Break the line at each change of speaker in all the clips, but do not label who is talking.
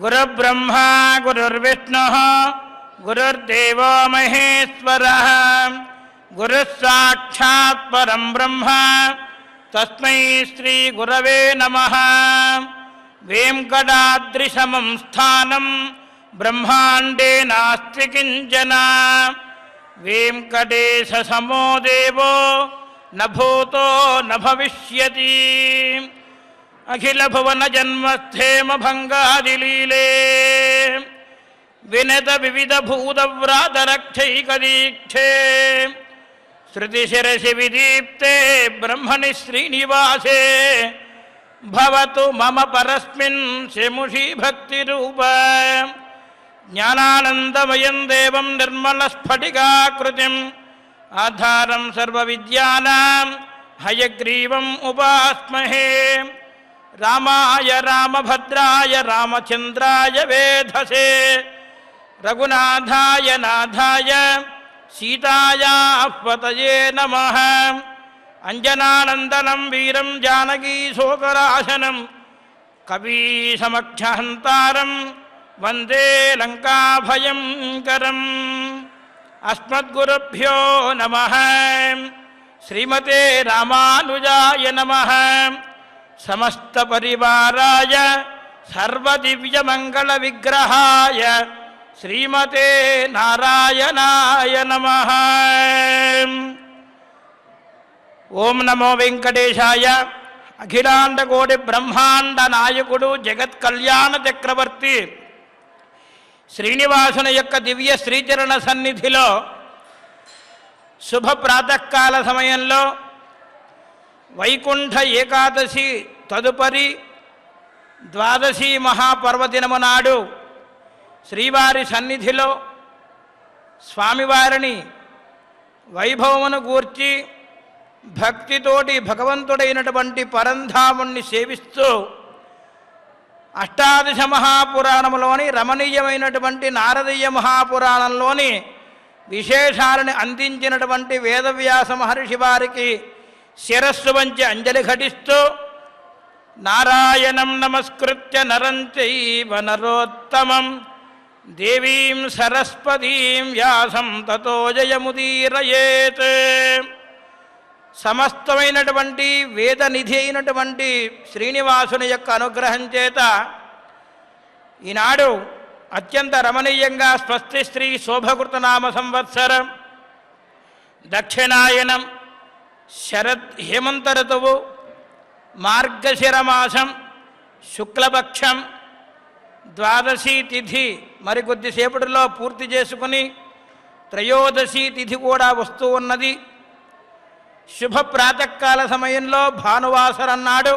गुरुर्ब्रह्मा गुरुर्विष्णुः गुरुर्देवो महेश्वरः गुरुस्साक्षात् परं ब्रह्म तस्मै श्री गुरवे नमः। वेंकटाद्रिसमं स्थानं ब्रह्मांडे नास्ति किंचन। वेंकटेशसमो देवो न भूतो न भविष्यति। अखिल भुवन जन्मस्थेम भंगादिलीले विनत विविध भूत व्रात रक्षैकदीक्षे श्रुतिशिरसि विदीप्ते ब्रह्मणि श्रीनिवासे भवतु मम परस्मिन् शेमुषी भक्तिरूप। ज्ञानानन्दमयं देवं निर्मलस्फटिकाकृतिम् आधारं सर्वविद्यानां हयग्रीवम् उपास्महे। रामाय रामभद्राय रामचन्द्राय वेधसे रघुनाथाय नाथाय सीतायाः पतये नमः। अंजनानन्दनं वीरं जानकीशोकराशनं कपीसमक्षहन्तारं वन्दे लङ्काभयङ्करम्। अस्मद्गुरुभ्यो नमः। श्रीमते रामानुजाय नमः। समस्त परिवाराय सर्वदिव्यमंगल विग्रहाय श्रीमते नारायणाय नमः। ओम नमो वेंकटेशाय। अखिलांड कोटि ब्रह्मांड नायकुडु जगत् कल्याण चक्रवर्ती श्रीनिवासुनि यొక్క दिव्य श्रीचरण सन्निधिलो शुभ प्रातःकाल समयंलो వైకుంఠ ఏకాదశి తదుపరి ద్వాదశి మహాపర్వదినము నాడు శ్రీవారి సన్నిధిలో స్వామివారిని వైభవమును గూర్చి భక్తితోటి భగవంతుడైనటువంటి పరంధాముణ్ణి సేవిస్తూ అష్టాదశ మహాపురాణములోని రమణీయమైనటువంటి నారదీయ మహాపురాణంలోని విశేషాలను అందించినటువంటి వేదవ్యాస మహర్షి వారికి శిరస్సు వంచి అంజలి ఘటిస్తూ నారాయణం నమస్కృత్య నరం చైవ నరోత్తమం దేవీం సరస్వతీం వ్యాసం తతో జయముదీరయేత్. సమస్తమైనటువంటి వేదనిధి అయినటువంటి శ్రీనివాసుని యొక్క అనుగ్రహం చేత ఈనాడు అత్యంత రమణీయంగా స్వస్తి శ్రీ శోభకృతనామ సంవత్సరం దక్షిణాయనం శరద్ హేమంత ఋతువు మార్గశిరమాసం శుక్లపక్షం ద్వాదశి తిథి మరికొద్దిసేపటిలో పూర్తి చేసుకుని త్రయోదశి తిథి కూడా వస్తూ ఉన్నది. శుభ ప్రాతకాల సమయంలో భానువాసరం నాడు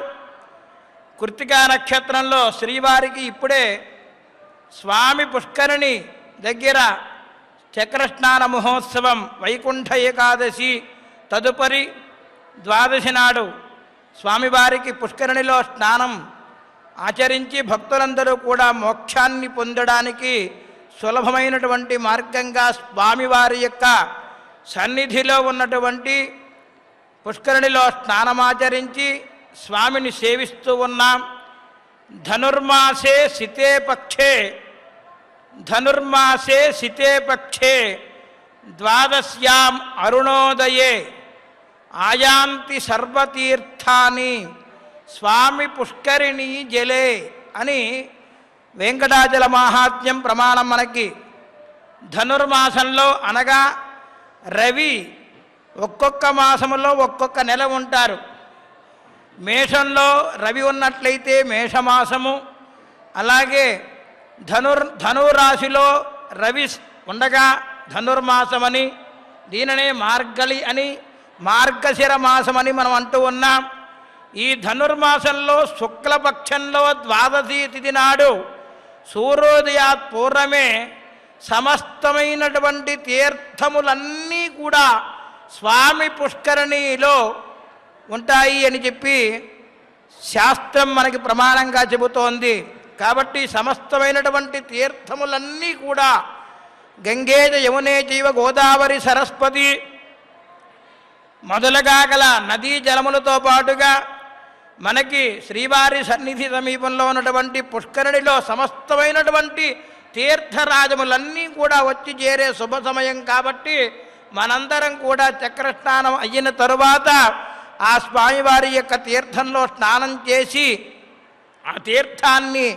కృత్తికా నక్షత్రంలో శ్రీవారికి ఇప్పుడే స్వామి పుష్కరిణి దగ్గర చక్రస్నాన మహోత్సవం వైకుంఠ ఏకాదశి తదుపరి ద్వాదశి నాడు స్వామివారికి పుష్కరిణిలో స్నానం ఆచరించి భక్తులందరూ కూడా మోక్షాన్ని పొందడానికి సులభమైనటువంటి మార్గంగా స్వామివారి యొక్క సన్నిధిలో ఉన్నటువంటి పుష్కరిణిలో స్నానమాచరించి స్వామిని సేవిస్తూ ఉన్నాం. ధనుర్మాసే సితే పక్షే ద్వాదశ్యాం అరుణోదయే ఆయాంతి సర్వతీర్థాని స్వామి పుష్కరిణి జలే అని వెంకటాచల మహాత్మ్యం ప్రమాణం. మనకి ధనుర్మాసంలో అనగా రవి ఒక్కొక్క మాసములో ఒక్కొక్క నెల ఉంటారు. మేషంలో రవి ఉన్నట్లయితే మేషమాసము, అలాగే ధనురాశిలో రవి ఉండగా ధనుర్మాసమని, దీనినే మార్గళి అని మార్గశిర మాసమని మనం అంటూ ఉన్నాం. ఈ ధనుర్మాసంలో శుక్లపక్షంలో ద్వాదశి తిథి నాడు సూర్యోదయాత్ పూర్వమే సమస్తమైనటువంటి తీర్థములన్నీ కూడా స్వామి పుష్కరిణిలో ఉంటాయి అని చెప్పి శాస్త్రం మనకి ప్రమాణంగా చెబుతోంది. కాబట్టి సమస్తమైనటువంటి తీర్థములన్నీ కూడా గంగే యమునే చైవ గోదావరి సరస్వతి మొదలుగా గల నదీ జలములతో పాటుగా మనకి శ్రీవారి సన్నిధి సమీపంలో ఉన్నటువంటి పుష్కరిణిలో సమస్తమైనటువంటి తీర్థరాజములన్నీ కూడా వచ్చి చేరే శుభ సమయం కాబట్టి మనందరం కూడా చక్రస్నానం అయిన తరువాత ఆ స్వామివారి యొక్క తీర్థంలో స్నానం చేసి ఆ తీర్థాన్ని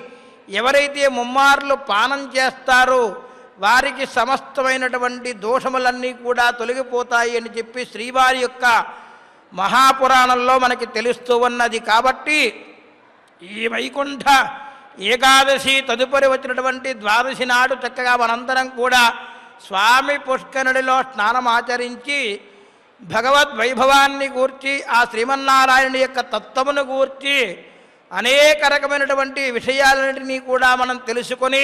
ఎవరైతే ముమ్మార్లు పానం చేస్తారో వారికి సమస్తమైనటువంటి దోషములన్నీ కూడా తొలగిపోతాయి అని చెప్పి శ్రీవారి యొక్క మహాపురాణంలో మనకి తెలుస్తూ ఉన్నది. కాబట్టి ఈ వైకుంఠ ఏకాదశి తదుపరి వచ్చినటువంటి ద్వాదశి నాడు చక్కగా మనందరం కూడా స్వామి పుష్కరుడిలో స్నానం ఆచరించి భగవద్వైభవాన్ని గూర్చి ఆ శ్రీమన్నారాయణుని యొక్క తత్వమును గూర్చి అనేక రకమైనటువంటి విషయాలన్నింటినీ కూడా మనం తెలుసుకొని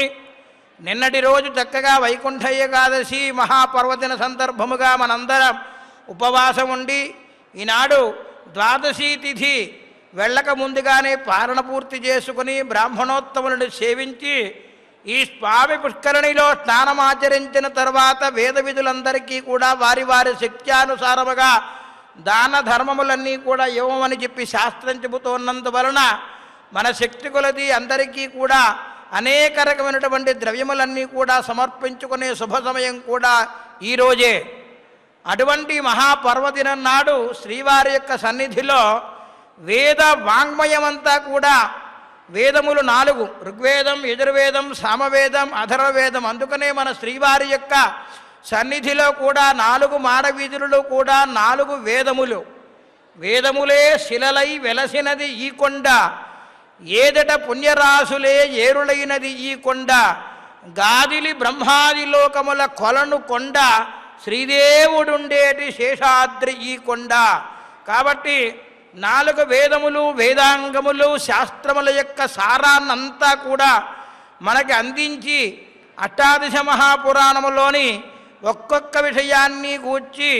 నిన్నటి రోజు చక్కగా వైకుంఠ ఏకాదశి మహాపర్వదిన సందర్భముగా మనందరం ఉపవాసం ఉండి ఈనాడు ద్వాదశి తిథి వెళ్ళక ముందుగానే పారణ పూర్తి చేసుకుని బ్రాహ్మణోత్తములను సేవించి ఈ స్వామి పుష్కరిణిలో స్నానమాచరించిన తర్వాత వేద విధులందరికీ కూడా వారి వారి శక్త్యానుసారముగా దాన ధర్మములన్నీ కూడా ఇవ్వమని చెప్పి శాస్త్రం చెబుతున్నందువలన మన శక్తి కొలది అందరికీ కూడా అనేక రకమైనటువంటి ద్రవ్యములన్నీ కూడా సమర్పించుకునే శుభ సమయం కూడా ఈరోజే. అటువంటి మహాపర్వదినం నాడు శ్రీవారి యొక్క సన్నిధిలో వేద వాంగ్మయమంతా కూడా వేదములు 4 ఋగ్వేదం, యజుర్వేదం, సామవేదం, అథర్వవేదం. అందుకనే మన శ్రీవారి యొక్క సన్నిధిలో కూడా 4 మాడవీధులలో కూడా 4 వేదములు. వేదములే శిలలై వెలసినది ఈ కొండ, ఏదట పుణ్యరాశులే ఏరులైనది ఈ కొండ, గాదిలి బ్రహ్మాది లోకముల కొలను కొండ, శ్రీదేవుడుండేటి శేషాద్రి ఈ కొండ. కాబట్టి 4 వేదములు, వేదాంగములు, శాస్త్రముల యొక్క సారాన్నంతా కూడా మనకి అందించి అష్టాదశ మహాపురాణములోని ఒక్కొక్క విషయాన్ని గూర్చి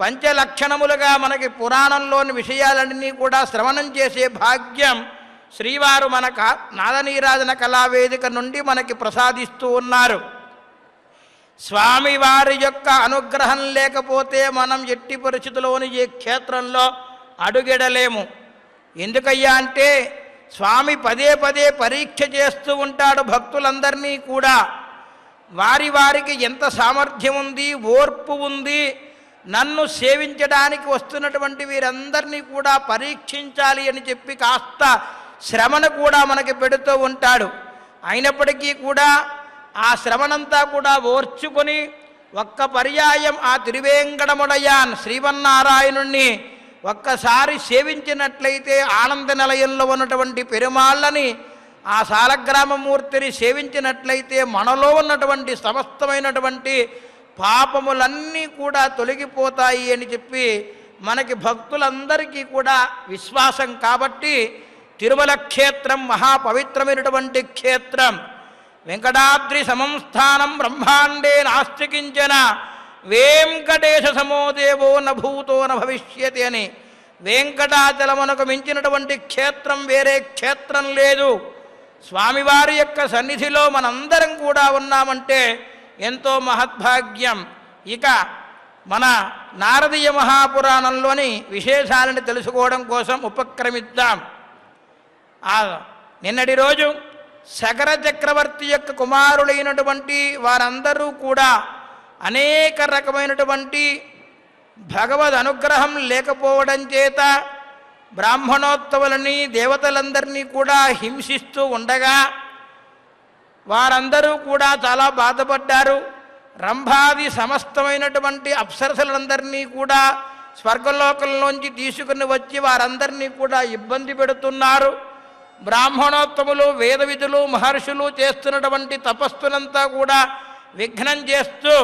పంచలక్షణములుగా మనకి పురాణంలోని విషయాలన్నీ కూడా శ్రవణం చేసే భాగ్యం శ్రీవారు మన నాదనీరాజన కళావేదిక నుండి మనకి ప్రసాదిస్తూ ఉన్నారు. స్వామివారి యొక్క అనుగ్రహం లేకపోతే మనం ఎట్టి పరిస్థితుల్లోని ఈ క్షేత్రంలో అడుగెడలేము. ఎందుకయ్యా అంటే స్వామి పదే పదే పరీక్ష చేస్తూ ఉంటాడు భక్తులందరినీ కూడా. వారికి ఎంత సామర్థ్యం ఉంది, ఓర్పు ఉంది, నన్ను సేవించడానికి వస్తున్నటువంటి వీరందరినీ కూడా పరీక్షించాలి అని చెప్పి కాస్త శ్రమను కూడా మనకి పెడుతూ ఉంటాడు. అయినప్పటికీ కూడా ఆ శ్రమనంతా కూడా ఓర్చుకొని ఒక్క పర్యాయం ఆ తిరువేంకటముడయాన్ శ్రీమన్నారాయణుణ్ణి ఒక్కసారి సేవించినట్లయితే ఆనంద నిలయంలో ఉన్నటువంటి పెరుమాళ్ళని ఆ సాలగ్రామమూర్తిని సేవించినట్లయితే మనలో ఉన్నటువంటి సమస్తమైనటువంటి పాపములన్నీ కూడా తొలగిపోతాయి అని చెప్పి మనకి భక్తులందరికీ కూడా విశ్వాసం. కాబట్టి తిరుమల క్షేత్రం మహాపవిత్రమైనటువంటి క్షేత్రం. వెంకటాద్రి సమంస్థానం బ్రహ్మాండే నాస్తి కించన వెంకటేశ సమోదేవో నభూతో నభవిష్యతి అని. వెంకటాచలమునకు మించినటువంటి క్షేత్రం వేరే క్షేత్రం లేదు. స్వామివారి యొక్క సన్నిధిలో మనందరం కూడా ఉన్నామంటే ఎంతో మహద్భాగ్యం. ఇక మన నారదీయ మహాపురాణంలోని విశేషాలను తెలుసుకోవడం కోసం ఉపక్రమిద్దాం. నిన్నటి రోజు శకర చక్రవర్తి యొక్క కుమారులైనటువంటి వారందరూ కూడా అనేక రకమైనటువంటి భగవద్ అనుగ్రహం లేకపోవడం చేత బ్రాహ్మణోత్తములని దేవతలందరినీ కూడా హింసిస్తూ ఉండగా వారందరూ కూడా చాలా బాధపడ్డారు. రంభాది సమస్తమైనటువంటి అప్సరసలందరినీ కూడా స్వర్గలోకంలోంచి తీసుకుని వచ్చి వారందరినీ కూడా ఇబ్బంది పెడుతున్నారు. బ్రాహ్మణోత్తములు, వేద విధులు, మహర్షులు చేస్తున్నటువంటి తపస్సునంతా కూడా విఘ్నం చేస్తూ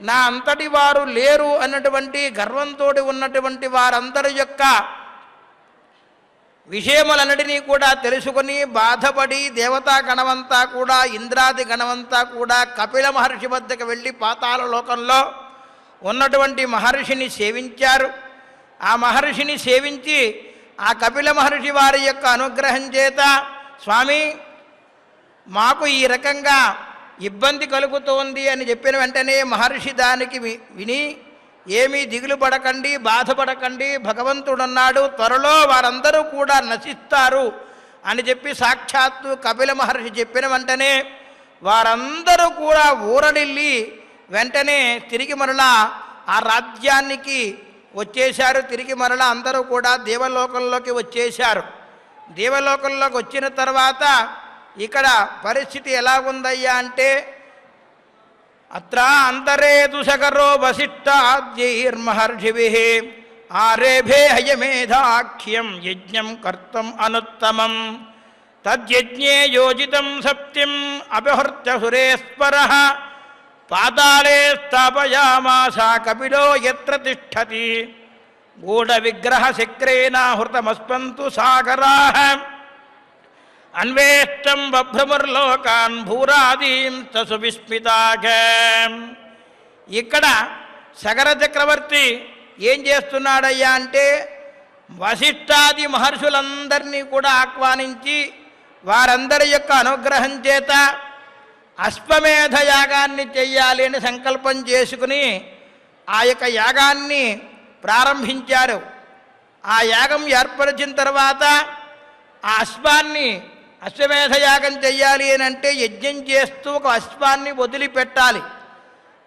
నా అంతటి వారు లేరు అన్నటువంటి గర్వంతో ఉన్నటువంటి వారందరి యొక్క విషయములన్నిటినీ కూడా తెలుసుకుని బాధపడి దేవతా గణమంతా కూడా, ఇంద్రాది గణమంతా కూడా కపిల మహర్షి వద్దకు వెళ్ళి పాతాళ లోకంలో ఉన్నటువంటి మహర్షిని సేవించారు. ఆ మహర్షిని సేవించి ఆ కపిల మహర్షి వారి యొక్క అనుగ్రహం చేత స్వామి మాకు ఈ రకంగా ఇబ్బంది కలుగుతోంది అని చెప్పిన వెంటనే మహర్షి దానికి విని ఏమీ దిగులు పడకండి, బాధపడకండి, భగవంతుడున్నాడు, త్వరలో వారందరూ కూడా నశిస్తారు అని చెప్పి సాక్షాత్తు కపిల మహర్షి చెప్పిన వెంటనే వారందరూ కూడా ఊరడిల్లి వెంటనే తిరిగి మరలా ఆ రాజ్యానికి వచ్చేశారు. తిరిగి మరలా అందరూ కూడా దేవలోకంలోకి వచ్చేశారు. దేవలోకంలోకి వచ్చిన తర్వాత ఇక్కడ పరిస్థితి ఎలాగుందయ్యా అంటే, అత్ర అంతరేతు సగరో వసిష్ఠాద్యైర్మహర్షిభిః ఆరేభే హయమేధాఖ్యం యజ్ఞం కర్తం అనుత్తమం తద్యజ్ఞే యోజితం సప్తిం అపహృత్య సురేశ్వరః పాతాళే స్థాపయామాస కపిలో యత్ర తిష్ఠతి గూఢ విగ్రహ శక్రేణ హృతమస్పంతు సాగరాః అన్వేష్టం బభ్రముర్లోకాన్ భూరాదీం సువిస్మితాః. ఇక్కడ సగర చక్రవర్తి ఏం చేస్తున్నాడయ్యా అంటే, వశిష్ఠాది మహర్షులందరినీ కూడా ఆహ్వానించి వారందరి యొక్క అనుగ్రహం చేత అశ్వమేధ యాగాన్ని చెయ్యాలి అని సంకల్పం చేసుకుని ఆ యొక్క యాగాన్ని ప్రారంభించారు. ఆ యాగం ఏర్పరిచిన తర్వాత ఆ అశ్వమేధ యాగం చెయ్యాలి అని అంటే యజ్ఞం చేస్తూ ఒక అశ్వాన్ని వదిలిపెట్టాలి.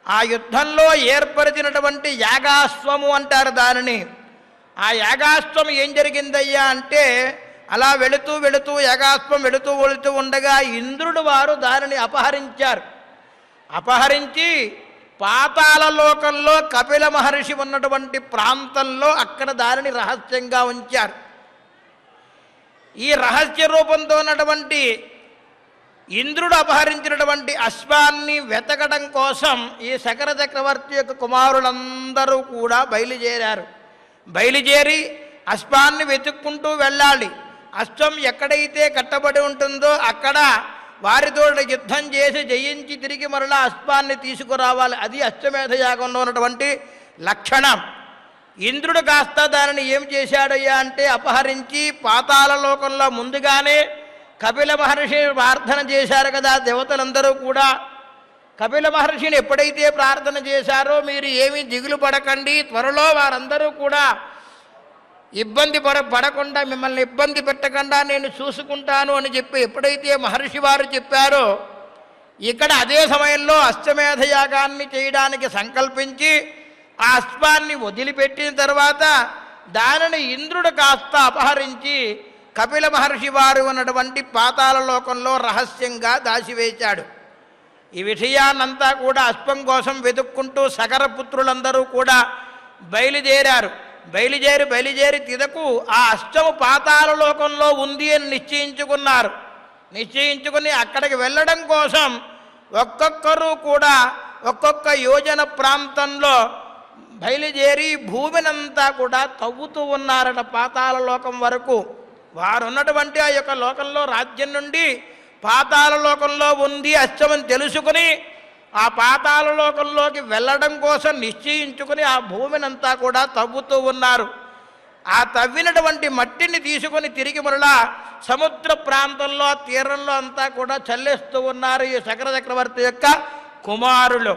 ఆ యుద్ధంలో ఏర్పరిచినటువంటి యాగాశ్వము అంటారు దానిని. ఆ యాగాశ్వం ఏం జరిగిందయ్యా అంటే, అలా వెళుతూ వెళుతూ యాగాశ్వం వెళుతూ ఉండగా ఇంద్రుడు వారు దానిని అపహరించారు. అపహరించి పాతాళ లోకంలో కపిల మహర్షి ఉన్నటువంటి ప్రాంతంలో అక్కడ దానిని రహస్యంగా ఉంచారు. ఈ రహస్య రూపంతో ఉన్నటువంటి ఇంద్రుడు అపహరించినటువంటి అశ్వాన్ని వెతకడం కోసం ఈ శకర చక్రవర్తి యొక్క కుమారులందరూ కూడా బయలుదేరారు. బయలుదేరి అశ్వాన్ని వెతుక్కుంటూ వెళ్ళాలి. అశ్వం ఎక్కడైతే కట్టబడి ఉంటుందో అక్కడ వారితో యుద్ధం చేసి జయించి తిరిగి మరలా అశ్వాన్ని తీసుకురావాలి. అది అశ్వమేధ యాగంలో ఉన్నటువంటి లక్షణం. ఇంద్రుడు కాస్త దానిని ఏం చేశాడయ్యా అంటే, అపహరించి పాతాళ లోకంలో ముందుగానే కపిల మహర్షి ప్రార్థన చేశారు కదా దేవతలందరూ కూడా. కపిల మహర్షిని ఎప్పుడైతే ప్రార్థన చేశారో, మీరు ఏమీ దిగులు పడకండి, త్వరలో వారందరూ కూడా పడకుండా మిమ్మల్ని ఇబ్బంది పెట్టకుండా నేను చూసుకుంటాను అని చెప్పి ఎప్పుడైతే మహర్షి వారు చెప్పారో, ఇక్కడ అదే సమయంలో అశ్వమేధ యాగాన్ని చేయడానికి సంకల్పించి ఆ అశ్వాన్ని వదిలిపెట్టిన తర్వాత దానిని ఇంద్రుడు కాస్త అపహరించి కపిల మహర్షి వారు ఉన్నటువంటి పాతాళ లోకంలో రహస్యంగా దాచివేశాడు. ఈ విషయాన్నంతా కూడా అశ్వం కోసం వెతుక్కుంటూ సగరపుత్రులందరూ కూడా బయలుదేరారు. బయలుదేరి తిదకు ఆ అశ్వము పాతాళ లోకంలో ఉంది అని నిశ్చయించుకున్నారు. నిశ్చయించుకుని అక్కడికి వెళ్ళడం కోసం ఒక్కొక్కరు కూడా ఒక్కొక్క యోజన ప్రాంతంలో బయలుదేరి భూమినంతా కూడా తవ్వుతూ ఉన్నారట పాతాళ లోకం వరకు. వారు ఉన్నటువంటి ఆ యొక్క లోకంలో రాజ్యం నుండి పాతాళ లోకంలో ఉంది అశ్వమని తెలుసుకుని ఆ పాతాళ లోకంలోకి వెళ్ళడం కోసం నిశ్చయించుకుని ఆ భూమినంతా కూడా తవ్వుతూ ఉన్నారు. ఆ తవ్వినటువంటి మట్టిని తీసుకొని తిరిగి మరలా సముద్ర ప్రాంతంలో తీరంలో అంతా కూడా చల్లేస్తూ ఉన్నారు ఈ శకర చక్రవర్తి యొక్క కుమారులు.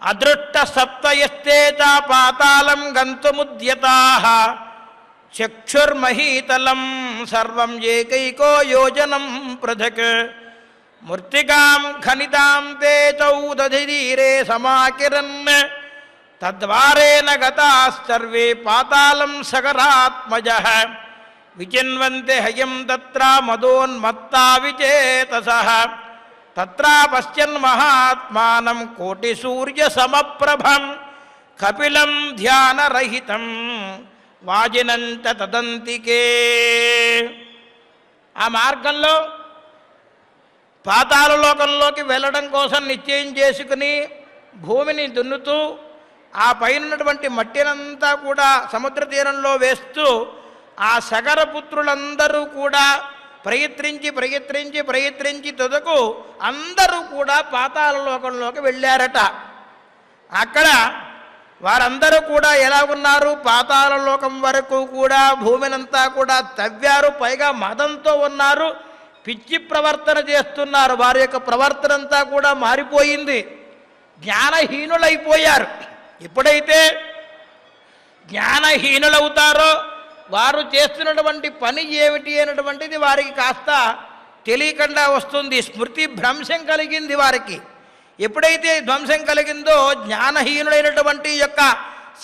అదృష్ట సప్తయస్తేత పాతాళం గంతుముద్యతాః చక్షుర్మహీతలం సర్వం ఏకైకో యోజనం పృథక్ మూర్తికాం ఖనితాం తే చౌదధిధీరే సమాకిరన్ తద్వారేణ గతాస్సర్వే పాతాళం సగరాత్మజః విచిన్వంతే హయం తత్ర మదోన్మత్తా విచేతసః తత్ర పశ్యన్ మహాత్మానం కోటి సూర్య సమప్రభం కపిలం ధ్యానరహితం వాజినంత తదంతికే. ఆ మార్గంలో పాతాళ లోకంలోకి వెళ్ళడం కోసం నిశ్చయం చేసుకుని భూమిని దున్నుతూ ఆ పైనటువంటి మట్టినంతా కూడా సముద్ర తీరంలో వేస్తూ ఆ సగరపుత్రులందరూ కూడా ప్రయత్నించి తుదకు అందరూ కూడా పాతాళ లోకంలోకి వెళ్ళారట. అక్కడ వారందరూ కూడా ఎలా ఉన్నారు, పాతాళ లోకం వరకు కూడా భూమినంతా కూడా తవ్వారు, పైగా మదంతో ఉన్నారు, పిచ్చి ప్రవర్తన చేస్తున్నారు. వారి యొక్క ప్రవర్తన అంతా కూడా మారిపోయింది, జ్ఞానహీనులైపోయారు. ఎప్పుడైతే జ్ఞానహీనులవుతారో వారు చేస్తున్నటువంటి పని ఏమిటి అనేటువంటిది వారికి కాస్త తెలియకుండా వస్తుంది. స్మృతి భ్రంశం కలిగింది వారికి. ఎప్పుడైతే ధ్వంసం కలిగిందో జ్ఞానహీనులైనటువంటి యొక్క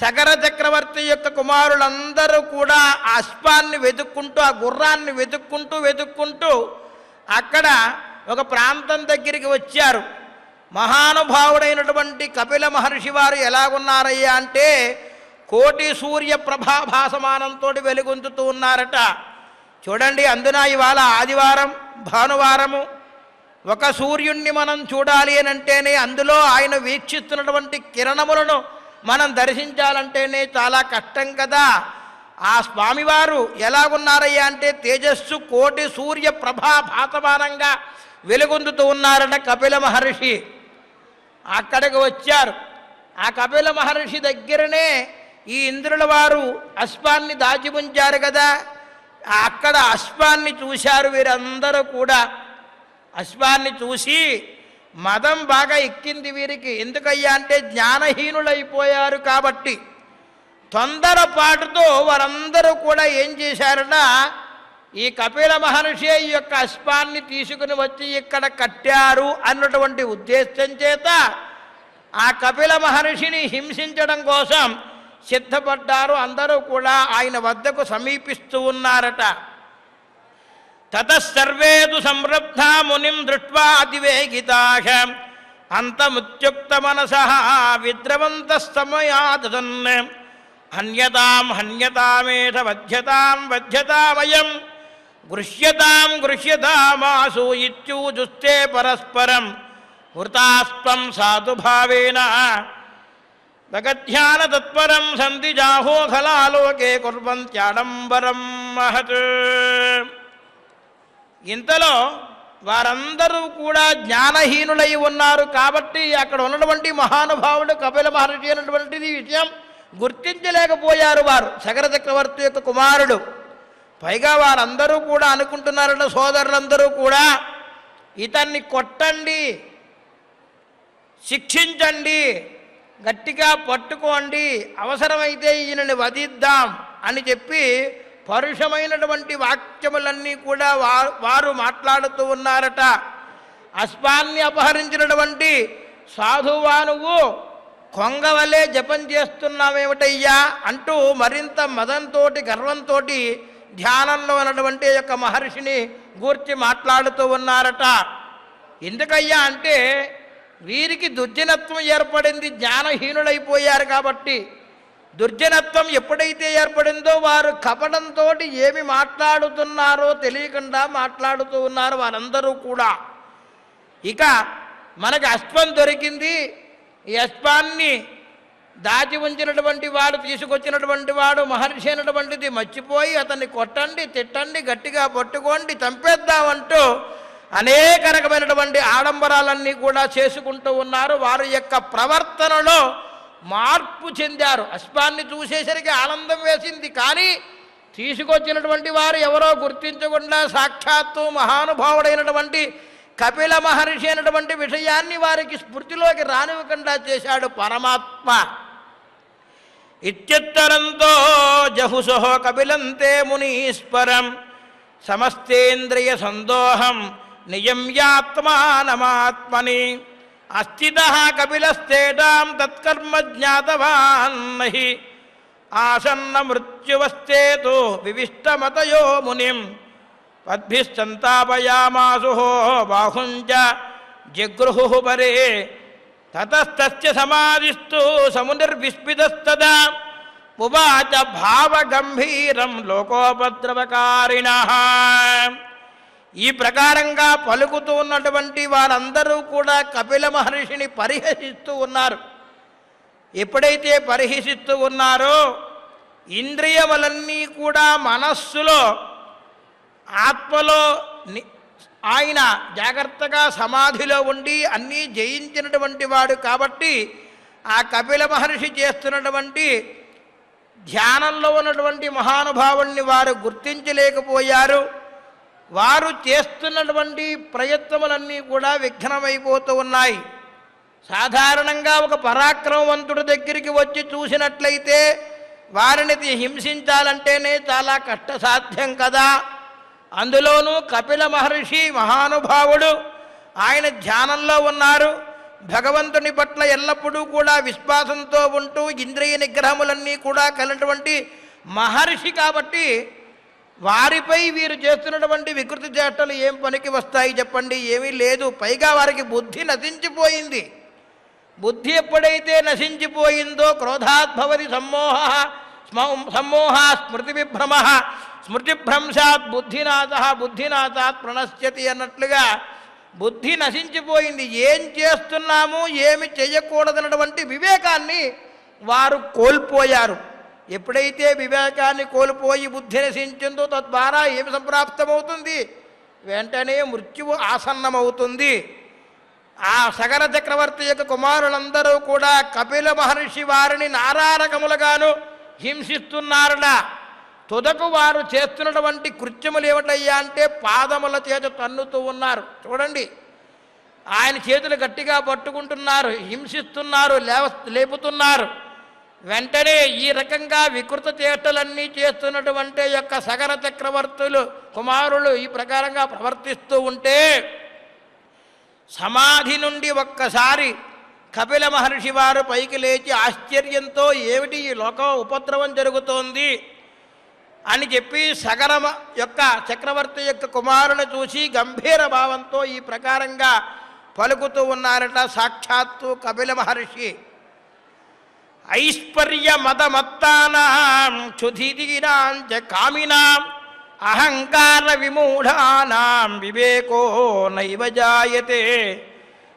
సగర చక్రవర్తి యొక్క కుమారులందరూ కూడా ఆ అశ్వాన్ని వెతుక్కుంటూ, ఆ గుర్రాన్ని వెతుక్కుంటూ అక్కడ ఒక ప్రాంతం దగ్గరికి వచ్చారు. మహానుభావుడైనటువంటి కపిల మహర్షి వారు ఎలాగున్నారయ్యా అంటే కోటి సూర్య ప్రభాభాసమానంతో వెలుగొందుతూ ఉన్నారట. చూడండి, అందున ఇవాళ ఆదివారం భానువారము. ఒక సూర్యుణ్ణి మనం చూడాలి అని అంటేనే, అందులో ఆయన వీక్షిస్తున్నటువంటి కిరణములను మనం దర్శించాలంటేనే చాలా కష్టం కదా. ఆ స్వామివారు ఎలాగున్నారయ్యా అంటే తేజస్సు కోటి సూర్య ప్రభాభాసమానంగా వెలుగొందుతూ ఉన్నారట కపిల మహర్షి. అక్కడికి వచ్చారు. ఆ కపిల మహర్షి దగ్గరనే ఈ ఇంద్రుల వారు అశ్వాన్ని దాచి ఉంచారు కదా. అక్కడ అశ్వాన్ని చూశారు వీరందరూ కూడా. అశ్వాన్ని చూసి మదం బాగా ఎక్కింది వీరికి. ఎందుకయ్యా అంటే జ్ఞానహీనులైపోయారు కాబట్టి. తొందరపాటుతో వారందరూ కూడా ఏం చేశారట, ఈ కపిల మహర్షి ఈ యొక్క అశ్వాన్ని తీసుకుని వచ్చి ఇక్కడ కట్టారు అన్నటువంటి ఉద్దేశం చేత ఆ కపిల మహర్షిని హింసించడం కోసం సిద్ధపడ్డారు. అందరూ కూడా ఆయన వద్దకు సమీపిస్తూ ఉన్నారట. తతసర్వేదు సంరబ్ధా మునిం దృష్ట్వా అతివేగితాః అంతముత్యుక్త మనసః విద్రవంతస్తమయాదన్ హన్యతాం హన్యతామేష వధ్యతామయం గృహ్యతామాసు ఇత్యూజుస్తే పరస్పరం వృతాస్త్వం సాధుభావేన భగధ్యాన తత్పరం సంధి జాహో ఖలాలోకే కుర్వంత్యాడంబరం మహత్. ఇంతలో వారందరూ కూడా జ్ఞానహీనులై ఉన్నారు కాబట్టి అక్కడ ఉన్నటువంటి మహానుభావుడు కపిల మహర్షి అనేటువంటిది విషయం గుర్తించలేకపోయారు వారు. సగర చక్రవర్తి యొక్క కుమారుడు. పైగా వారందరూ కూడా అనుకుంటున్నారట, సోదరులందరూ కూడా, ఇతన్ని కొట్టండి, శిక్షించండి, గట్టిగా పట్టుకోండి, అవసరమైతే ఈయనని వధిద్దాం అని చెప్పి పరుషమైనటువంటి వాక్యములన్నీ కూడా వారు మాట్లాడుతూ ఉన్నారట. అశ్వాన్ని అపహరించినటువంటి సాధువా, నువ్వు కొంగవలే జపం చేస్తున్నావేమిటయ్యా అంటూ మరింత మదంతో గర్వంతో ధ్యానంలో ఉన్నటువంటి యొక్క మహర్షిని గూర్చి మాట్లాడుతూ ఉన్నారట. ఎందుకయ్యా అంటే వీరికి దుర్జనత్వం ఏర్పడింది, జ్ఞానహీనులైపోయారు కాబట్టి. దుర్జనత్వం ఎప్పుడైతే ఏర్పడిందో వారు కపటంతో ఏమి మాట్లాడుతున్నారో తెలియకుండా మాట్లాడుతూ ఉన్నారు వారందరూ కూడా. ఇక మనకి అశ్వం దొరికింది, ఈ అశ్వాన్ని దాచి ఉంచినటువంటి వాడు, తీసుకొచ్చినటువంటి వాడు మహర్షి అయినటువంటిది మర్చిపోయి అతన్ని కొట్టండి, తిట్టండి, గట్టిగా పట్టుకోండి, చంపేద్దామంటూ అనేక రకమైనటువంటి ఆడంబరాలన్నీ కూడా చేసుకుంటూ ఉన్నారు. వారి యొక్క ప్రవర్తనలో మార్పు చెందారు. అశ్వాన్ని చూసేసరికి ఆనందం వేసింది, కానీ తీసుకొచ్చినటువంటి వారు ఎవరో గుర్తించకుండా సాక్షాత్తు మహానుభావుడైనటువంటి కపిల మహర్షి అయినటువంటి విషయాన్ని వారికి స్మృతిలోకి రానివ్వకుండా చేశాడు పరమాత్మ. ఇత్యుత్తరంతో జహుసో కపిలంతే మునీశ్వరం సమస్తేంద్రియ సందోహం నియమ్యాత్మానమాత్మని అస్థితః కపిలస్తేషాం తత్కర్మ జ్ఞాతవాన్ నహి ఆసన్న మృత్యువస్థేతు వివిష్టమతయో మునిం పద్భిస్సంతాపయామాసు బాహుంచ జగృహుః పరే తతస్తస్య సమాధిస్తూ సమునిర్విస్మితస్తదా ఉవాచ భావగంభీరం లోకోపద్రవకారిణః. ఈ ప్రకారంగా పలుకుతూ ఉన్నటువంటి వారందరూ కూడా కపిల మహర్షిని పరిహసిస్తూ ఉన్నారు. ఎప్పుడైతే పరిహసిస్తూ ఉన్నారో ఇంద్రియములన్నీ కూడా మనస్సులో ఆత్మలో ఆయన జాగ్రత్తగా సమాధిలో ఉండి అన్నీ జయించినటువంటి వాడు కాబట్టి ఆ కపిల మహర్షి చేస్తున్నటువంటి ధ్యానంలో ఉన్నటువంటి మహానుభావుణ్ణి వారు గుర్తించలేకపోయారు. వారు చేస్తున్నటువంటి ప్రయత్నములన్నీ కూడా విఘ్నమైపోతూ ఉన్నాయి. సాధారణంగా ఒక పరాక్రమవంతుడి దగ్గరికి వచ్చి చూసినట్లయితే వారిని హింసించాలంటేనే చాలా కష్టసాధ్యం కదా. అందులోనూ కపిల మహర్షి మహానుభావుడు, ఆయన ధ్యానంలో ఉన్నారు. భగవంతుని పట్ల ఎల్లప్పుడూ కూడా విశ్వాసంతో ఉంటూ ఇంద్రియ నిగ్రహములన్నీ కూడా కలిగినటువంటి మహర్షి కాబట్టి వారిపై వీరు చేస్తున్నటువంటి వికృతి చేష్టలు ఏం పనికి వస్తాయి చెప్పండి? ఏమీ లేదు. పైగా వారికి బుద్ధి నశించిపోయింది. బుద్ధి ఎప్పుడైతే నశించిపోయిందో క్రోధాద్భవతి సమ్మోహ స్మృతి విభ్రమ స్మృతిభ్రంశాత్ బుద్ధినాథాత్ ప్రణశ్యతి అన్నట్లుగా బుద్ధి నశించిపోయింది. ఏం చేస్తున్నాము ఏమి చేయకూడదన్నటువంటి వివేకాన్ని వారు కోల్పోయారు. ఎప్పుడైతే వివేకాన్ని కోల్పోయి బుద్ధి నశించిందో తద్వారా ఏమి సంప్రాప్తమవుతుంది? వెంటనే మృత్యువు ఆసన్నమవుతుంది. ఆ సగర చక్రవర్తి యొక్క కుమారులందరూ కూడా కపిల మహర్షి వారిని నానారకములుగాను హింసిస్తున్నారట. తుదకు వారు చేస్తున్నటువంటి కృత్యములు ఏమిటయ్యా అంటే పాదముల చేత తన్నుతూ ఉన్నారు. చూడండి, ఆయన చేతులు గట్టిగా పట్టుకుంటున్నారు, హింసిస్తున్నారు, లేపుతున్నారు. వెంటనే ఈ రకంగా వికృత చేష్టలన్నీ చేస్తున్నటువంటి యొక్క సగర చక్రవర్తులు కుమారులు ఈ ప్రకారంగా ప్రవర్తిస్తూ ఉంటే సమాధి నుండి ఒక్కసారి కపిల మహర్షి వారు పైకి లేచి ఆశ్చర్యంతో ఏమిటి ఈ లోకం ఉపద్రవం జరుగుతోంది అని చెప్పి సగర యొక్క చక్రవర్తి యొక్క కుమారుని చూసి గంభీర భావంతో ఈ ప్రకారంగా పలుకుతూ ఉన్నారట సాక్షాత్తు కపిల మహర్షి. ఐశ్వర్య మదమత్తానాం క్షుధిదీనాంచ కామినాం అహంకార విమూఢానాం వివేకో నైవ జాయతే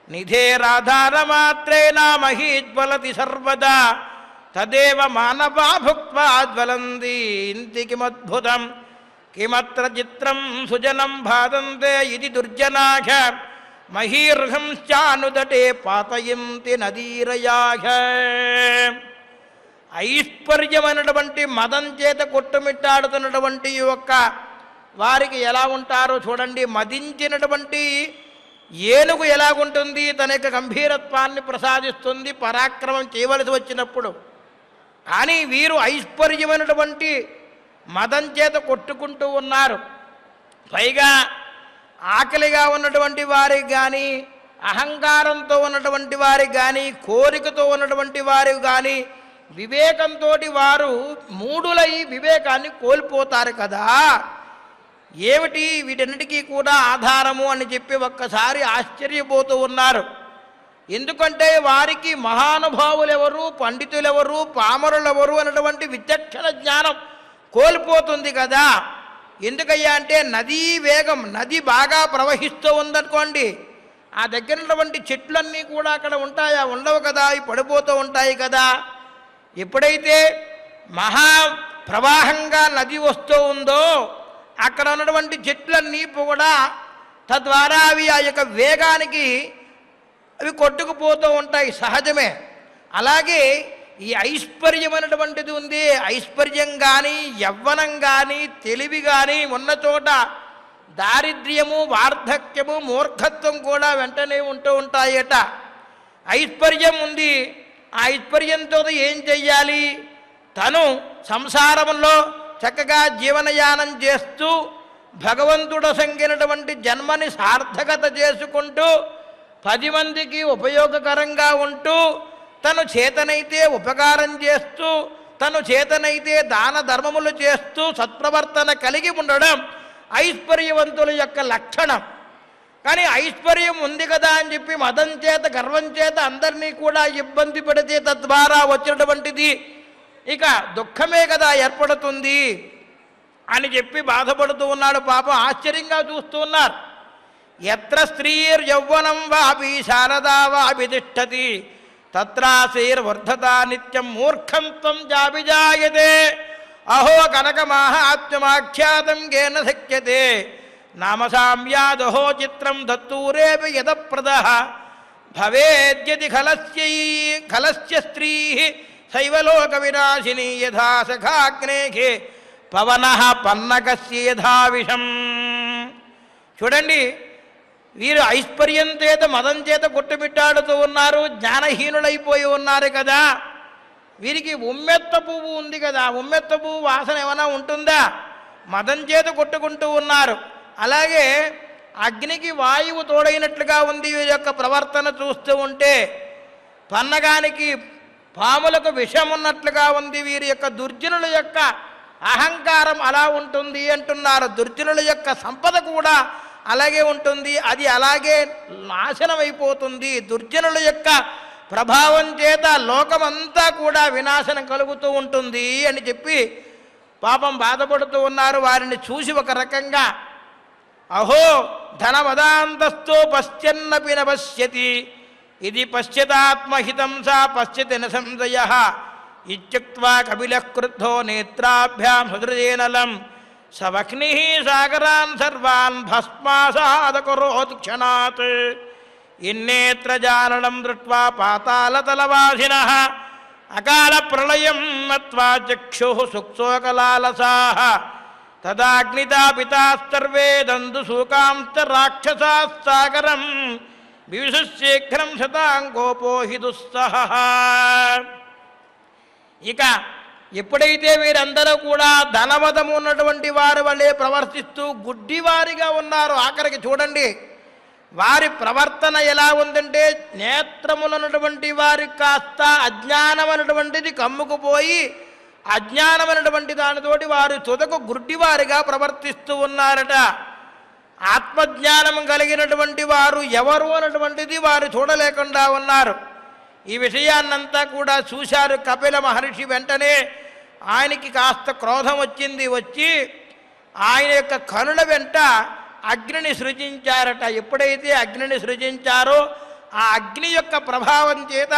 నిధేరాధారమాత్రేణ మహీజ్వలతి సర్వదా తదేవ మానవా భుక్త్వా జ్వలంతి ఇంతి కిమద్భుతం కిమత్ర చిత్రం సుజనం భాదంతే ఇది దుర్జనాఘ మహీర్హంశ్చానుదటే పాతయంతి నదీరయాఘ. ఐశ్వర్యమైనటువంటి మదం చేత కొట్టుమిట్టాడుతున్నటువంటి యొక్క వారికి ఎలా ఉంటారో చూడండి. మదించినటువంటి ఏనుగు ఎలాగుంటుంది? తన యొక్క గంభీరత్వాన్ని ప్రసాదిస్తుంది పరాక్రమం చేయవలసి వచ్చినప్పుడు. కానీ వీరు ఐశ్వర్యమైనటువంటి మదం చేత కొట్టుకుంటూ ఉన్నారు. పైగా ఆకలిగా ఉన్నటువంటి వారికి కానీ, అహంకారంతో ఉన్నటువంటి వారికి కానీ, కోరికతో ఉన్నటువంటి వారికి కానీ వివేకంతో వారు మూఢులై వివేకాన్ని కోల్పోతారు కదా. ఏమిటి వీటన్నిటికీ కూడా ఆధారము అని చెప్పి ఒక్కసారి ఆశ్చర్యపోతూ ఉన్నారు. ఎందుకంటే వారికి మహానుభావులెవరు, పండితులెవరు, పామరులెవరు అన్నటువంటి విచక్షణ జ్ఞానం కోల్పోతుంది కదా. ఎందుకయ్యా అంటే నదీ వేగం, నది బాగా ప్రవహిస్తూ ఉందనుకోండి, ఆ దగ్గర ఉన్నటువంటి చెట్లన్నీ కూడా అక్కడ ఉంటాయా? ఉండవు కదా, అవి పడిపోతూ ఉంటాయి కదా. ఎప్పుడైతే మహా ప్రవాహంగా నది వస్తూ ఉందో అక్కడ ఉన్నటువంటి చెట్లన్నీ కూడా తద్వారా అవి ఆ యొక్క వేగానికి అవి కొట్టుకుపోతూ ఉంటాయి, సహజమే. అలాగే ఈ ఐశ్వర్యం అనేటువంటిది ఉంది. ఐశ్వర్యం కానీ, యవ్వనం కానీ, తెలివి కానీ ఉన్న చోట దారిద్ర్యము, వార్ధక్యము, మూర్ఖత్వం కూడా వెంటనే ఉంటూ ఉంటాయట. ఐశ్వర్యం ఉంది, ఆ ఐశ్వర్యంతో ఏం చెయ్యాలి? తను సంసారంలో చక్కగా జీవనయానం చేస్తూ భగవంతుడు సంగినటువంటి జన్మని సార్థకత చేసుకుంటూ 10 మందికి ఉపయోగకరంగా ఉంటూ తను చేతనైతే ఉపకారం చేస్తూ తను చేతనైతే దాన ధర్మములు చేస్తూ సత్ప్రవర్తన కలిగి ఉండడం ఐశ్వర్యవంతుల యొక్క లక్షణం. కానీ ఐశ్వర్యం ఉంది కదా అని చెప్పి మదం చేత గర్వం చేత అందరినీ కూడా ఇబ్బంది పెడితే తద్వారా వచ్చినటువంటిది ఇక దుఃఖమే కదా ఏర్పడుతుంది అని చెప్పి బాధపడుతూ ఉన్నాడు. పాపం ఆశ్చర్యంగా చూస్తూ ఉన్నారు. ఎత్ర స్త్రీర్యౌవనం వాపి శారదా వాపి తిష్టతి తత్రాశైర్వర్ధతా నిత్యం మూర్ఖం త్వం జాభిజాయతే అహో కనకమాహాత్మ్యమాఖ్యాతం కేన శక్యతే నామసామ్యాదహో చిత్రం దత్తూరేపి యదప్రదః భవేద్యది ఖలస్య స్త్రీ శైవలోక వినాశిని యథా సఖాగ్నేఘే పవనః పన్నకస్య యథా విషం. చూడండి, వీరు ఐశ్వర్యం చేత మదం చేత కొట్టుమిట్టాడుతూ ఉన్నారు, జ్ఞానహీనులైపోయి ఉన్నారు కదా. వీరికి ఉమ్మెత్త పువ్వు ఉంది కదా, ఉమ్మెత్త పువ్వు వాసన ఏమైనా ఉంటుందా? మదం చేత కొట్టుకుంటూ ఉన్నారు. అలాగే అగ్నికి వాయువు తోడైనట్లుగా ఉంది వీరి యొక్క ప్రవర్తన చూస్తూ ఉంటే. పన్నగానికి పాములకు విషం ఉన్నట్లుగా ఉంది వీరి యొక్క దుర్జనుల యొక్క అహంకారం అలా ఉంటుంది అంటున్నారు. దుర్జనుల యొక్క సంపద కూడా అలాగే ఉంటుంది, అది అలాగే నాశనం అయిపోతుంది. దుర్జనుల యొక్క ప్రభావం చేత లోకమంతా కూడా వినాశనం కలుగుతూ ఉంటుంది అని చెప్పి పాపం బాధపడుతూ ఉన్నారు. వారిని చూసి ఒక రకంగా అహో ధనమదాంతస్థో పశ్యన్నపి న పశ్యతి ఇది పశ్యతాత్మహితం సా పశ్యతి న సంశయః ఇత్యుక్త్వా కపిలః క్రుద్ధో నేత్రాభ్యాం సదృజేనలం సవక్నిః సాగరాన్ సర్వాన్ భస్మాసాదకరోత్ క్షణాత్ ఇన్నేత్రజాననం దృష్ట్వా పాతాళతలవాసినః అకాల ప్రళయం మత్వా చక్షుః సుక్శోకలాలసాః తదాగ్నితాపితాస్తర్వే దందు శూకాంశ్చ రాక్షసాః సాగరం వివిశుశీఘ్రం శతాంగోపో హి దుస్సహః. ఇక ఎప్పుడైతే వీరందరూ కూడా ధనవదము ఉన్నటువంటి వారి వల్లే ప్రవర్తిస్తూ గుడ్డివారిగా ఉన్నారు. ఆఖరికి చూడండి వారి ప్రవర్తన ఎలా ఉందంటే, నేత్రములన్నటువంటి వారికి కాస్త అజ్ఞానం అనేటువంటిది కమ్ముకుపోయి అజ్ఞానమైనటువంటి దానితోటి వారు తుదకు గుడ్డివారిగా ప్రవర్తిస్తూ ఉన్నారట. ఆత్మజ్ఞానం కలిగినటువంటి వారు ఎవరు అన్నటువంటిది వారు చూడలేకుండా ఉన్నారు. ఈ విషయాన్నంతా కూడా చూశారు కపిల మహర్షి. వెంటనే ఆయనకి కాస్త క్రోధం వచ్చింది. వచ్చి ఆయన యొక్క కనుల వెంట అగ్నిని సృజించారట. ఎప్పుడైతే అగ్నిని సృజించారో ఆ అగ్ని యొక్క ప్రభావం చేత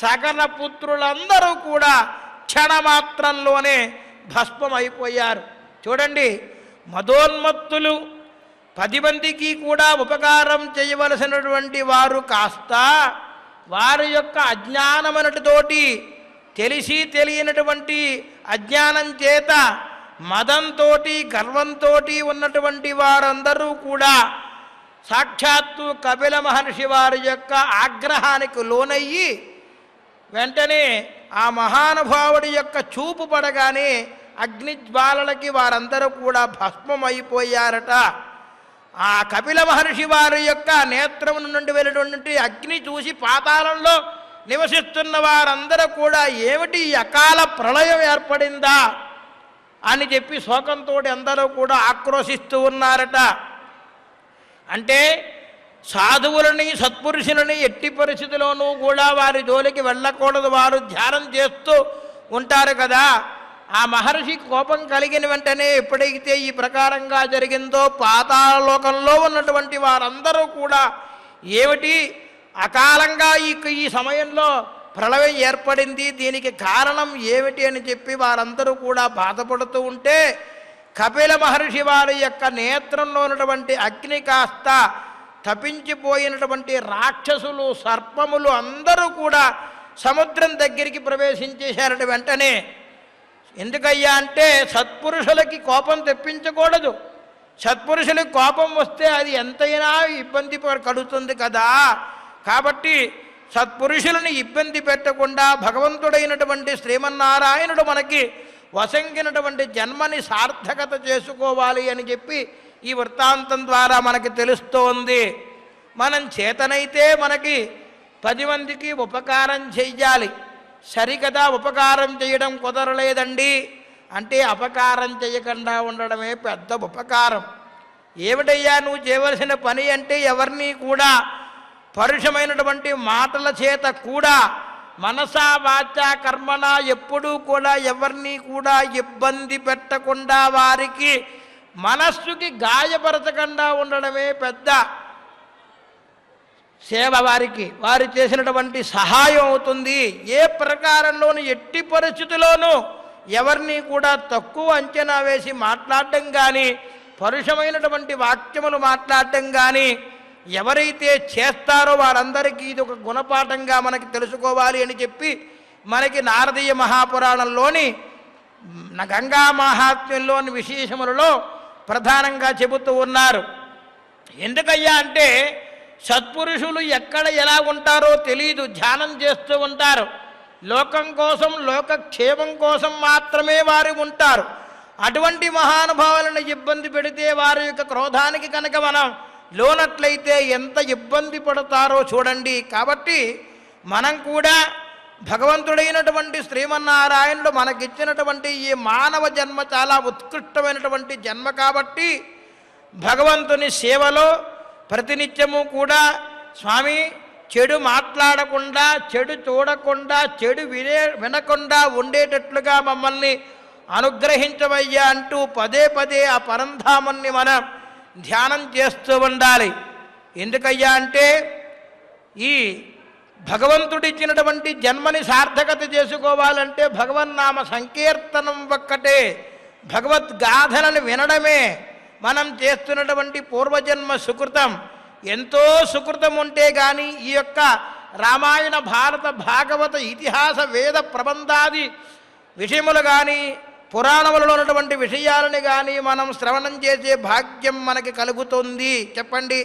సకల పుత్రులందరూ కూడా క్షణమాత్రంలోనే భస్మం అయిపోయారు. చూడండి, మదోన్మత్తులు 10 మందికి కూడా ఉపకారం చేయవలసినటువంటి వారు కాస్త వారి యొక్క అజ్ఞానమనటితోటి తెలిసి తెలియనటువంటి అజ్ఞానం చేత మదంతో గర్వంతో ఉన్నటువంటి వారందరూ కూడా సాక్షాత్తు కపిల మహర్షి వారి యొక్క ఆగ్రహానికి లోనయ్యి వెంటనే ఆ మహానుభావుడి యొక్క చూపు పడగానే అగ్నిజ్వాలలకి వారందరూ కూడా భస్మమైపోయారట. ఆ కపిల మహర్షి వారి యొక్క నేత్రం నుండి వెళ్ళినటువంటి అగ్ని చూసి పాతాళంలో నివసిస్తున్న వారందరూ కూడా ఏమిటి అకాల ప్రళయం ఏర్పడిందా అని చెప్పి శోకంతో అందరూ కూడా ఆక్రోశిస్తూ ఉన్నారట. అంటే సాధువులని సత్పురుషులని ఎట్టి పరిస్థితిలోనూ కూడా వారి జోలికి వెళ్ళకూడదు, వారు ధ్యానం చేస్తూ ఉంటారు కదా. ఆ మహర్షి కోపం కలిగిన వెంటనే ఎప్పుడైతే ఈ ప్రకారంగా జరిగిందో పాతాళలోకంలో ఉన్నటువంటి వారందరూ కూడా ఏమిటి అకాలంగా ఈ సమయంలో ప్రళయం ఏర్పడింది, దీనికి కారణం ఏమిటి అని చెప్పి వారందరూ కూడా బాధపడుతూ ఉంటే కపిల మహర్షి వారి యొక్క నేత్రంలో ఉన్నటువంటి అగ్ని కాస్త తప్పించిపోయినటువంటి రాక్షసులు సర్పములు అందరూ కూడా సముద్రం దగ్గరికి ప్రవేశించేశారట. వెంటనే ఎందుకయ్యా అంటే సత్పురుషులకి కోపం తెప్పించకూడదు. సత్పురుషులకి కోపం వస్తే అది ఎంతైనా ఇబ్బంది కలుగుతుంది కదా. కాబట్టి సత్పురుషులని ఇబ్బంది పెట్టకుండా భగవంతుడైనటువంటి శ్రీమన్నారాయణుడు మనకి వసంగినటువంటి జన్మని సార్థకత చేసుకోవాలి అని చెప్పి ఈ వృత్తాంతం ద్వారా మనకి తెలుస్తోంది. మనం చేతనైతే మనకి 10 మందికి ఉపకారం చెయ్యాలి. సరికదా ఉపకారం చేయడం కుదరలేదండి అంటే అపకారం చేయకుండా ఉండడమే పెద్ద ఉపకారం. ఏమిటయ్యా నువ్వు చేయవలసిన పని అంటే ఎవరిని కూడా పరుషమైనటువంటి మాటల చేత కూడా మనసా వాచా కర్మణ ఎప్పుడూ కూడా ఎవరిని కూడా ఇబ్బంది పెట్టకుండా వారికి మనస్సుకి గాయపరచకుండా ఉండడమే పెద్ద సేవ. వారు చేసినటువంటి సహాయం అవుతుంది. ఏ ప్రకారంలోనూ ఎట్టి పరిస్థితుల్లోనూ ఎవరిని కూడా తక్కువ అంచనా వేసి మాట్లాడటం కానీ పరుషమైనటువంటి వాక్యములు మాట్లాడటం కానీ ఎవరైతే చేస్తారో వారందరికీ ఇది ఒక గుణపాఠంగా మనకి తెలుసుకోవాలి అని చెప్పి మనకి నారదీయ మహాపురాణంలోని గంగా మహాత్మ్యంలోని విశేషములలో ప్రధానంగా చెబుతూ ఉన్నారు. ఎందుకయ్యా అంటే సత్పురుషులు ఎక్కడ ఎలా ఉంటారో తెలియదు, ధ్యానం చేస్తూ ఉంటారు. లోకం కోసం, లోకక్షేమం కోసం మాత్రమే వారు ఉంటారు. అటువంటి మహానుభావులను ఇబ్బంది పెడితే వారి యొక్క క్రోధానికి కనుక మనం లోనట్లయితే ఎంత ఇబ్బంది పడతారో చూడండి. కాబట్టి మనం కూడా భగవంతుడైనటువంటి శ్రీమన్నారాయణుడు మనకిచ్చినటువంటి ఈ మానవ జన్మ చాలా ఉత్కృష్టమైనటువంటి జన్మ కాబట్టి భగవంతుని సేవలో ప్రతినిత్యము కూడా స్వామి చెడు మాట్లాడకుండా, చెడు చూడకుండా, చెడు వినకుండా ఉండేటట్లుగా మమ్మల్ని అనుగ్రహించవయ్యా అంటూ పదే పదే ఆ పరంధాముని మనం ధ్యానం చేస్తూ ఉండాలి. ఎందుకయ్యా అంటే ఈ భగవంతుడిచ్చినటువంటి జన్మని సార్థకత చేసుకోవాలంటే భగవన్నామ సంకీర్తనం ఒక్కటే, భగవద్గాథలను వినడమే మనం చేస్తున్నటువంటి పూర్వజన్మ సుకృతం. ఎంతో సుకృతం ఉంటే కానీ ఈ యొక్క రామాయణ, భారత, భాగవత, ఇతిహాస, వేద ప్రబంధాది విషయములు కానీ పురాణములలో ఉన్నటువంటి విషయాలని కానీ మనం శ్రవణం చేసే భాగ్యం మనకి కలుగుతుంది. చెప్పండి.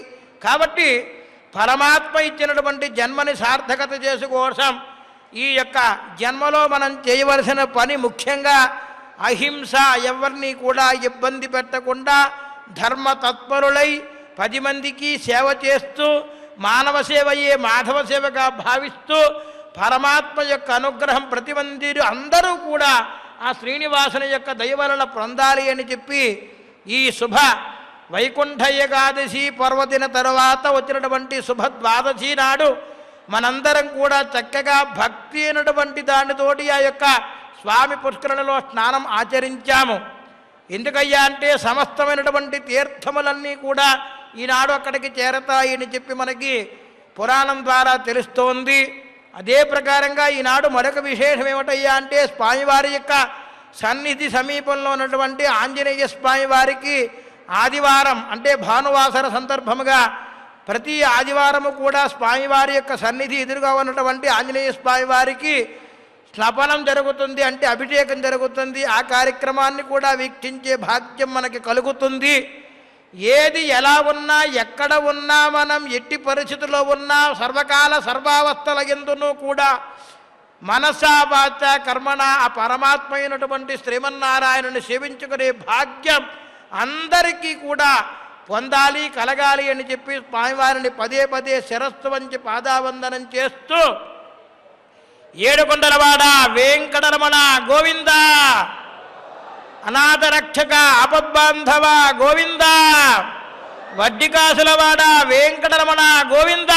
కాబట్టి పరమాత్మ ఇచ్చినటువంటి జన్మని సార్థకత చేసుకోసం ఈ యొక్క జన్మలో మనం చేయవలసిన పని ముఖ్యంగా అహింస, ఎవరిని కూడా ఇబ్బంది పెట్టకుండా ధర్మ తత్పరులై 10 మందికి సేవ చేస్తూ మానవ సేవయే మాధవ సేవగా భావిస్తూ పరమాత్మ యొక్క అనుగ్రహం ప్రతి మందిరు అందరూ కూడా ఆ శ్రీనివాసుని యొక్క దయ వలన పొందాలి అని చెప్పి ఈ శుభ వైకుంఠ ఏకాదశి పర్వదిన తర్వాత వచ్చినటువంటి శుభ ద్వాదశి నాడు మనందరం కూడా చక్కగా భక్తి అయినటువంటి దానితోటి ఆ యొక్క స్వామి పుష్కరణలో స్నానం ఆచరించాము. ఎందుకయ్యా అంటే సమస్తమైనటువంటి తీర్థములన్నీ కూడా ఈనాడు అక్కడికి చేరతాయని చెప్పి మనకి పురాణం ద్వారా తెలుస్తోంది. అదే ప్రకారంగా ఈనాడు మరొక విశేషం ఏమిటయ్యా అంటే స్వామివారి యొక్క సన్నిధి సమీపంలో ఉన్నటువంటి ఆంజనేయ స్వామి వారికి ఆదివారం అంటే భానువాసర సందర్భముగా ప్రతి ఆదివారము కూడా స్వామివారి యొక్క సన్నిధి ఎదురుగా ఉన్నటువంటి ఆంజనేయ స్వామి వారికి స్నపనం జరుగుతుంది, అంటే అభిషేకం జరుగుతుంది. ఆ కార్యక్రమాన్ని కూడా వీక్షించే భాగ్యం మనకి కలుగుతుంది. ఏది ఎలా ఉన్నా, ఎక్కడ ఉన్నా, మనం ఎట్టి పరిస్థితుల్లో ఉన్నా, సర్వకాల సర్వావస్థల యందును కూడా మనసా వాచ కర్మణ ఆ పరమాత్మ అయినటువంటి శ్రీమన్నారాయణుని సేవించుకునే భాగ్యం అందరికీ కూడా పొందాలి, కలగాలి అని చెప్పి స్వామివారిని పదే పదే శిరస్సు వంచి పాదావందనం చేస్తూ ఏడుకొండలవాడ వెంకటరమణ గోవింద, అనాథ రక్షక ఆపద్బాంధవ గోవింద, వడ్డికాసులవాడ వెంకటరమణ గోవింద,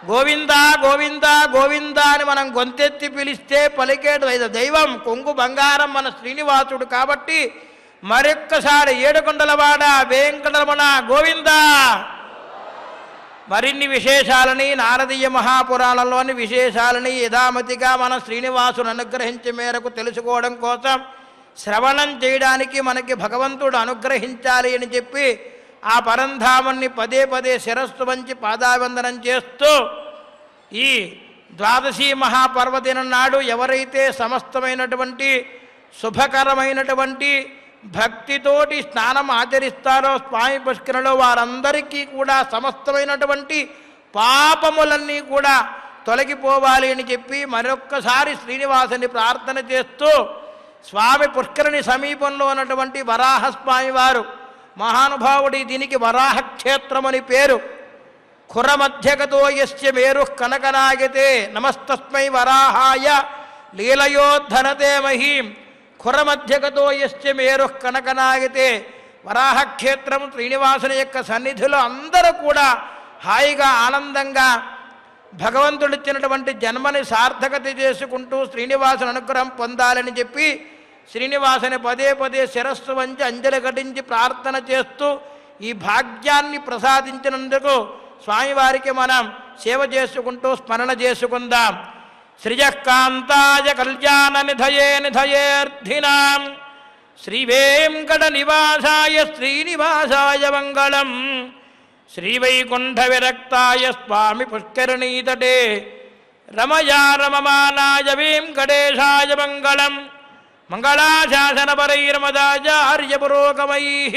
గోవింద గోవింద గోవింద అని మనం గొంతెత్తి పిలిస్తే పలికేడు దైవం కొంగు బంగారం మన శ్రీనివాసుడు. కాబట్టి మరొక్కసారి ఏడుకొండలవాడ వెంకటరమణ గోవింద. మరిన్ని విశేషాలని నారదీయ మహాపురాణంలోని విశేషాలని యథామతిగా మనం శ్రీనివాసుని అనుగ్రహించే మేరకు తెలుసుకోవడం కోసం శ్రవణం చేయడానికి మనకి భగవంతుడు అనుగ్రహించాలి అని చెప్పి ఆ పరంధాముని పదే పదే శిరస్సు వంచి పాదావందనం చేస్తూ ఈ ద్వాదశి మహాపర్వదినం నాడు ఎవరైతే సమస్తమైనటువంటి శుభకరమైనటువంటి భక్తితోటి స్నానం ఆచరిస్తారో స్వామి పుష్కరణలో వారందరికీ కూడా సమస్తమైనటువంటి పాపములన్నీ కూడా తొలగిపోవాలి అని చెప్పి మరొక్కసారి శ్రీనివాసుని ప్రార్థన చేస్తూ స్వామి పుష్కరిణి సమీపంలో ఉన్నటువంటి వరాహస్వామి వారు మహానుభావుడి, దీనికి వరాహక్షేత్రమని పేరు. ఖురమధ్యగతో యస్య మేరు కనకనాయతే నమస్తస్మై వరాహాయ లీలయోద్ధరతే మహీం. ఖురమధ్యగతో యస్య మేరు కనకనాయతే. వరాహక్షేత్రం శ్రీనివాసుని యొక్క సన్నిధిలో అందరూ కూడా హాయిగా ఆనందంగా భగవంతుడిచ్చినటువంటి జన్మని సార్థకత చేసుకుంటూ శ్రీనివాసుని అనుగ్రహం పొందాలని చెప్పి శ్రీనివాసుని పదే పదే శిరస్సు వంచి అంజలి ఘటించి ప్రార్థన చేస్తూ ఈ భాగ్యాన్ని ప్రసాదించినందుకు స్వామివారికి మనం సేవ చేసుకుంటూ స్మరణ చేసుకుందాం. శ్రియకాంతాయ కళ్యాణ నిధయే నిధయేర్థినాం శ్రీవేంకట నివాసాయ శ్రీనివాసాయ మంగళం. శ్రీవైకుంఠ విరక్తాయ స్వామి పుష్కరిణీతటే రమయా రమమానాయ వెంకటేశాయ మంగళం. మంగళాశాసనపరైర్మదాచార్యపురోగమైః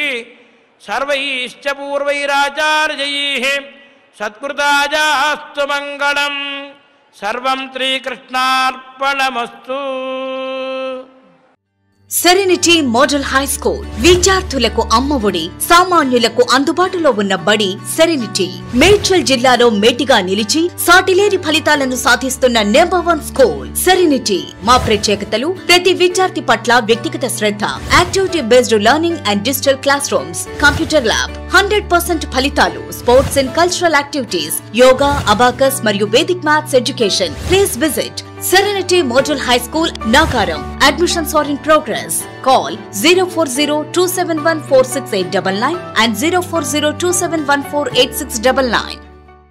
సర్వైశ్చ పూర్వైరాచార్యైః సత్కృతాయాస్తు మంగళం. సర్వం శ్రీకృష్ణార్పణమస్తు.
సెరెనిటీ మోడల్ హై స్కూల్ విద్యార్థులకు అమ్మఒడి, సామాన్యులకు అందుబాటులో ఉన్న బడి సెరెనిటీ. మేడ్చల్ జిల్లాలో మేటిగా నిలిచి సాటిలేని ఫలితాలను సాధిస్తున్న నంబర్ 1 స్కూల్ సెరెనిటీ. మా ప్రత్యేకతలు: ప్రతి విద్యార్థి పట్ల వ్యక్తిగత శ్రద్ధ, activity based learning and digital class rooms, computer lab, 100% ఫలితాలు, sports and cultural activities, yoga, abacus మరియు Vedic maths education. Please visit Serenity Model High School, Nagaram. Admissions are in progress. Call 040-271-46899 and 040-271-48699.